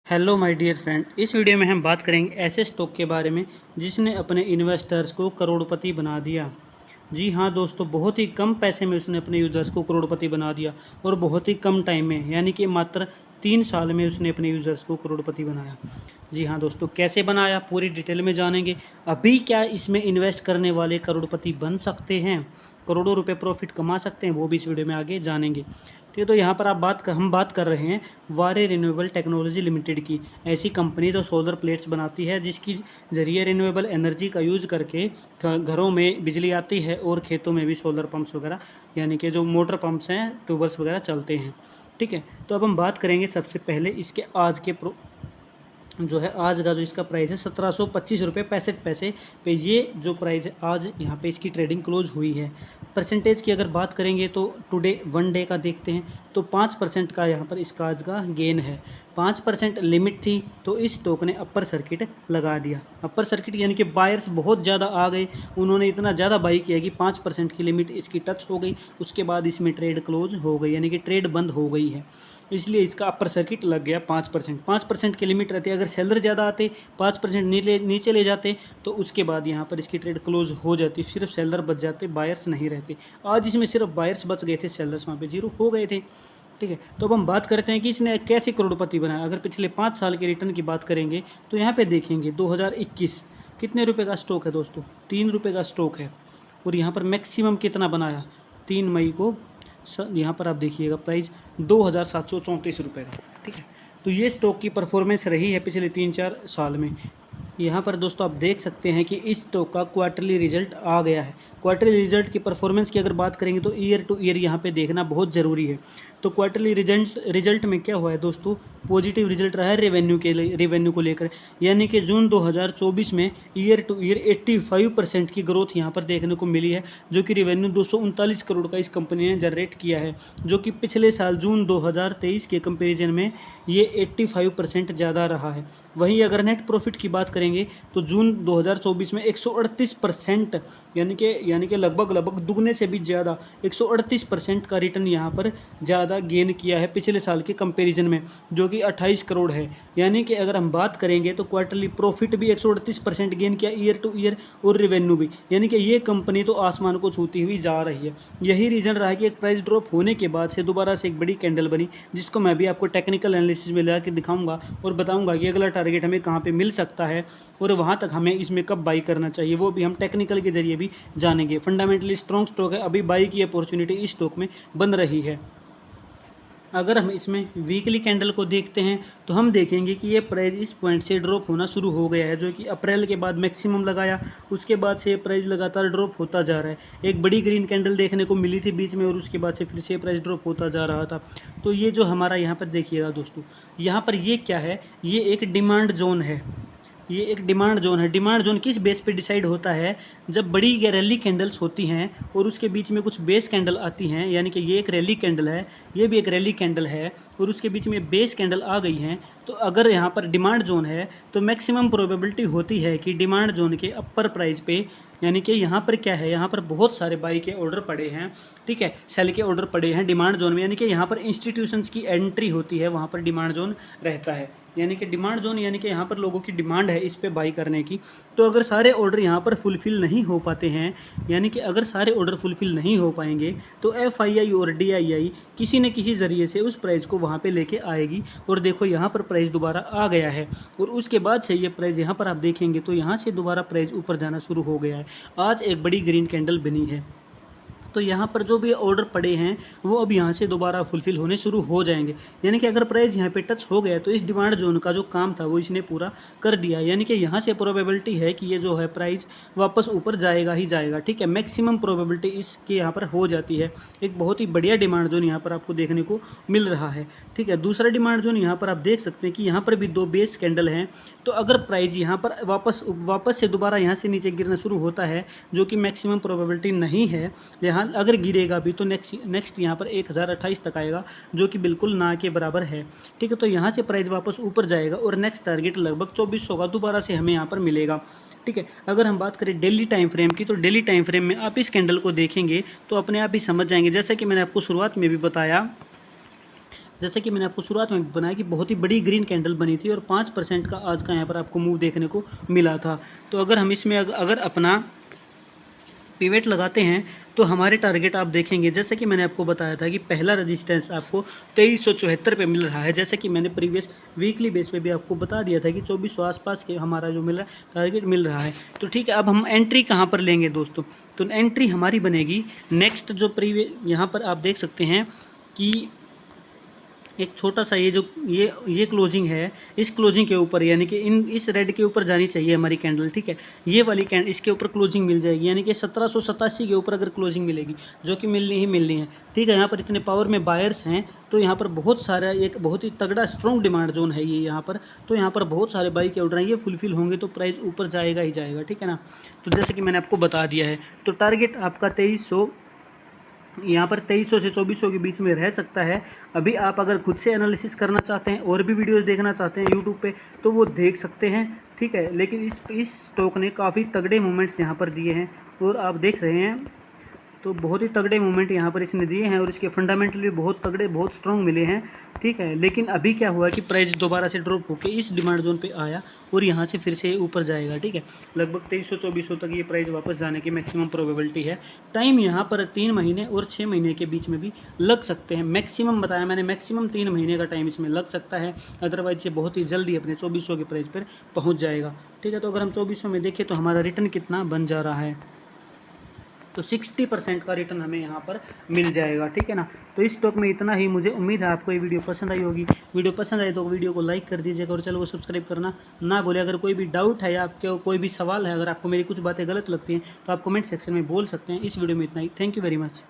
Hello my dear friend, इस video में हम बात करेंगे ऐसे स्टॉक के बारे में जिसने अपने इन्वेस्टर्स को करोड़पति बना दिया। जी हाँ दोस्तों, बहुत ही कम पैसे में उसने अपने यूज़र्स को करोड़पति बना दिया और बहुत ही कम टाइम में, यानी कि मात्र 3 साल में उसने अपने यूज़र्स को करोड़पति बनाया। जी हाँ दोस्तों, कैसे बनाया पूरी डिटेल में जानेंगे। अभी क्या इसमें इन्वेस्ट करने वाले करोड़पति बन सकते हैं, करोड़ों रुपए प्रॉफिट कमा सकते हैं, वो भी इस वीडियो में आगे जानेंगे। ठीक है, तो यहाँ पर हम बात कर रहे हैं वारे रिन्यूएबल टेक्नोलॉजी लिमिटेड की। ऐसी कंपनी जो सोलर प्लेट्स बनाती है, जिसकी ज़रिए रिन्यूएबल एनर्जी का यूज़ करके घरों में बिजली आती है और खेतों में भी सोलर पंप्स वगैरह, यानी कि जो मोटर पंप्स हैं, ट्यूबवेल्स वगैरह चलते हैं। ठीक है, तो अब हम बात करेंगे सबसे पहले इसके आज के जो है आज का जो इसका प्राइस है 1725 रुपये 65 पैसे पे। ये जो प्राइस है आज यहाँ पे इसकी ट्रेडिंग क्लोज हुई है। परसेंटेज की अगर बात करेंगे तो टुडे वन डे का देखते हैं तो 5% का यहाँ पर इसका आज का गेन है। 5% लिमिट थी तो इस स्टॉक ने अपर सर्किट लगा दिया। अपर सर्किट यानी कि बायर्स बहुत ज़्यादा आ गए, उन्होंने इतना ज़्यादा बाई किया कि 5% की लिमिट इसकी टच हो गई। उसके बाद इसमें ट्रेड क्लोज हो गई, यानी कि ट्रेड बंद हो गई है, इसलिए इसका अपर सर्किट लग गया 5%। 5% की लिमिट रहती है, अगर सेलर ज़्यादा आते 5% नीचे ले जाते तो उसके बाद यहाँ पर इसकी ट्रेड क्लोज हो जाती, सिर्फ सेलर बच जाते, बायर्स नहीं रहते। आज इसमें सिर्फ बायर्स बच गए थे, सेलर्स वहाँ पे जीरो हो गए थे। ठीक है, तो अब हम बात करते हैं कि इसने कैसे करोड़पति बनाया। अगर पिछले 5 साल के रिटर्न की बात करेंगे तो यहाँ पे देखेंगे 2021 कितने रुपए का स्टॉक है दोस्तों, 3 रुपये का स्टॉक है। और यहाँ पर मैक्सिमम कितना बनाया, 3 मई को यहाँ पर आप देखिएगा प्राइस 2734 रुपये का। ठीक है, तो ये स्टॉक की परफॉर्मेंस रही है पिछले 3-4 साल में। यहाँ पर दोस्तों आप देख सकते हैं कि इस स्टॉक का क्वार्टरली रिजल्ट आ गया है। क्वार्टरली रिजल्ट की परफॉर्मेंस की अगर बात करेंगे तो ईयर टू ईयर यहाँ पे देखना बहुत ज़रूरी है। तो क्वार्टरली रिजल्ट में क्या हुआ है दोस्तों, पॉजिटिव रिजल्ट रहा है रेवेन्यू को लेकर, यानी कि जून 2024 में ईयर टू ईयर 85% की ग्रोथ यहाँ पर देखने को मिली है, जो कि रेवेन्यू 239 करोड़ का इस कंपनी ने जनरेट किया है, जो कि पिछले साल जून 2023 के कंपेरिजन में ये 85% ज़्यादा रहा है। वहीं अगर नेट प्रॉफिट की बात करेंगे तो जून 2024 में 138%, यानी कि लगभग दुगने से भी ज़्यादा 138% का रिटर्न यहाँ पर ज़्यादा गेन किया है पिछले साल के कंपैरिजन में, जो कि 28 करोड़ है। यानी कि अगर हम बात करेंगे तो क्वार्टरली प्रॉफिट भी 138% गेन किया ईयर टू ईयर, और रेवेन्यू भी, यानी कि ये कंपनी तो आसमान को छूती हुई जा रही है। यही रीज़न रहा है कि एक प्राइस ड्रॉप होने के बाद से दोबारा से एक बड़ी कैंडल बनी, जिसको मैं भी आपको टेक्निकल एनालिसिस में ला के दिखाऊंगा और बताऊंगा कि अगला टारगेट हमें कहाँ पे मिल सकता है और वहाँ तक हमें इसमें कब बाई करना चाहिए, वो भी हम टेक्निकल के जरिए भी जानेंगे। फंडामेंटली स्ट्रॉन्ग स्टॉक है, अभी बाई की अपॉर्चुनिटी इस स्टॉक में बन रही है। अगर हम इसमें वीकली कैंडल को देखते हैं तो हम देखेंगे कि ये प्राइस इस पॉइंट से ड्रॉप होना शुरू हो गया है, जो कि अप्रैल के बाद मैक्सिमम लगाया, उसके बाद से प्राइस लगातार ड्रॉप होता जा रहा है। एक बड़ी ग्रीन कैंडल देखने को मिली थी बीच में और उसके बाद से फिर से प्राइस ड्रॉप होता जा रहा था। तो ये जो हमारा यहाँ पर देखिएगा दोस्तों, यहाँ पर ये क्या है, ये एक डिमांड जोन है। ये एक डिमांड जोन है। डिमांड जोन किस बेस पे डिसाइड होता है, जब बड़ी रैली कैंडल्स होती हैं और उसके बीच में कुछ बेस कैंडल आती हैं, यानी कि ये एक रैली कैंडल है, ये भी एक रैली कैंडल है, और उसके बीच में बेस कैंडल आ गई हैं, तो अगर यहाँ पर डिमांड जोन है तो मैक्सिमम प्रोबेबिलिटी होती है कि डिमांड जोन के अपर प्राइस पे, यानी कि यहाँ पर क्या है, यहाँ पर बहुत सारे बाई के ऑर्डर पड़े हैं, ठीक है, सेल के ऑर्डर पड़े हैं डिमांड जोन में, यानी कि यहाँ पर इंस्टीट्यूशंस की एंट्री होती है, वहाँ पर डिमांड जोन रहता है। यानी कि डिमांड जोन यानी कि यहाँ पर लोगों की डिमांड है इस पे बाई करने की। तो अगर सारे ऑर्डर यहाँ पर फुलफ़िल नहीं हो पाते हैं, यानी कि अगर सारे ऑर्डर फुलफ़िल नहीं हो पाएंगे तो FII और DII किसी न किसी ज़रिए से उस प्राइस को वहाँ पे लेके आएगी। और देखो यहाँ पर प्राइस दोबारा आ गया है, और उसके बाद से ये प्राइस यहाँ पर आप देखेंगे तो यहाँ से दोबारा प्राइस ऊपर जाना शुरू हो गया है। आज एक बड़ी ग्रीन कैंडल बनी है, तो यहाँ पर जो भी ऑर्डर पड़े हैं वो अब यहाँ से दोबारा फुलफ़िल होने शुरू हो जाएंगे। यानी कि अगर प्राइस यहाँ पे टच हो गया तो इस डिमांड जोन का जो काम था वो इसने पूरा कर दिया, यानी कि यहाँ से प्रोबेबिलिटी है कि ये जो है प्राइस वापस ऊपर जाएगा ही जाएगा। ठीक है, मैक्सिमम प्रोबेबिलिटी इसके यहाँ पर हो जाती है। एक बहुत ही बढ़िया डिमांड जोन यहाँ पर आपको देखने को मिल रहा है। ठीक है, दूसरा डिमांड जोन यहाँ पर आप देख सकते हैं कि यहाँ पर भी 2 बेस कैंडल हैं। तो अगर प्राइस यहाँ पर वापस से दोबारा यहाँ से नीचे गिरना शुरू होता है, जो कि मैक्सिमम प्रोबेबिलिटी नहीं है, यहाँ अगर गिरेगा भी तो नेक्स्ट यहाँ पर 1028 तक आएगा, जो कि बिल्कुल ना के बराबर है। ठीक है, तो यहाँ से प्राइस वापस ऊपर जाएगा और नेक्स्ट टारगेट लगभग 2400 का दोबारा से हमें यहाँ पर मिलेगा। ठीक है, अगर हम बात करें डेली टाइम फ्रेम की, तो डेली टाइम फ्रेम में आप इस कैंडल को देखेंगे तो अपने आप ही समझ जाएंगे, जैसा कि मैंने आपको शुरुआत में भी बताया, जैसे कि मैंने आपको शुरुआत में बनाया कि बहुत ही बड़ी ग्रीन कैंडल बनी थी और 5% का आज का यहाँ पर आपको मूव देखने को मिला था। तो अगर हम इसमें अगर अपना पिवेट लगाते हैं तो हमारे टारगेट आप देखेंगे, जैसे कि मैंने आपको बताया था कि पहला रेजिस्टेंस आपको 2374 पे मिल रहा है। जैसे कि मैंने प्रीवियस वीकली बेस पे भी आपको बता दिया था कि 2400 आसपास के हमारा जो मिल रहा है टारगेट मिल रहा है। तो ठीक है, अब हम एंट्री कहाँ पर लेंगे दोस्तों? तो एंट्री हमारी बनेगी नेक्स्ट जो यहाँ पर आप देख सकते हैं कि एक छोटा सा ये क्लोजिंग है, इस क्लोजिंग के ऊपर यानी कि इस रेड के ऊपर जानी चाहिए हमारी कैंडल। ठीक है, ये वाली कैंडल इसके ऊपर क्लोजिंग मिल जाएगी, यानी कि 1787 के ऊपर अगर क्लोजिंग मिलेगी, जो कि मिलनी ही मिलनी है। ठीक है, यहाँ पर इतने पावर में बायर्स हैं तो यहाँ पर बहुत सारा एक बहुत ही तगड़ा स्ट्रॉन्ग डिमांड जोन है ये यहाँ पर। तो यहाँ पर बहुत सारे बाई के ऑर्डर हैं, ये फुलफिल होंगे तो प्राइस ऊपर जाएगा ही जाएगा। ठीक है ना, तो जैसे कि मैंने आपको बता दिया है, तो टारगेट आपका 2300 यहाँ पर 2300 से 2400 के बीच में रह सकता है। अभी आप अगर खुद से एनालिसिस करना चाहते हैं और भी वीडियोस देखना चाहते हैं यूट्यूब पे तो वो देख सकते हैं। ठीक है, लेकिन इस स्टॉक ने काफ़ी तगड़े मूवमेंट्स यहाँ पर दिए हैं और आप देख रहे हैं, तो बहुत ही तगड़े मूवमेंट यहाँ पर इसने दिए हैं और इसके फंडामेंटल भी बहुत तगड़े बहुत स्ट्रॉन्ग मिले हैं। ठीक है, लेकिन अभी क्या हुआ कि प्राइस दोबारा से ड्रॉप होकर इस डिमांड जोन पे आया और यहाँ से फिर से ऊपर जाएगा। ठीक है, लगभग 2300-2400 तक ये प्राइस वापस जाने की मैक्सिमम प्रोबेबिलिटी है। टाइम यहाँ पर 3 महीने और 6 महीने के बीच में भी लग सकते हैं। मैक्सिमम बताया मैंने, मैक्सिमम 3 महीने का टाइम इसमें लग सकता है, अदरवाइज ये बहुत ही जल्दी अपने 2400 के प्राइस पर पहुँच जाएगा। ठीक है, तो अगर हम 2400 में देखें तो हमारा रिटर्न कितना बन जा रहा है, तो 60% का रिटर्न हमें यहाँ पर मिल जाएगा। ठीक है ना, तो इस स्टॉक में इतना ही। मुझे उम्मीद है आपको ये वीडियो पसंद आई होगी। वीडियो पसंद आई तो वीडियो को लाइक कर दीजिएगा और चैनल को सब्सक्राइब करना ना भूलें। अगर कोई भी डाउट है या आपके कोई भी सवाल है, अगर आपको मेरी कुछ बातें गलत लगती हैं तो आप कमेंट सेक्शन में बोल सकते हैं। इस वीडियो में इतना ही। Thank you very much.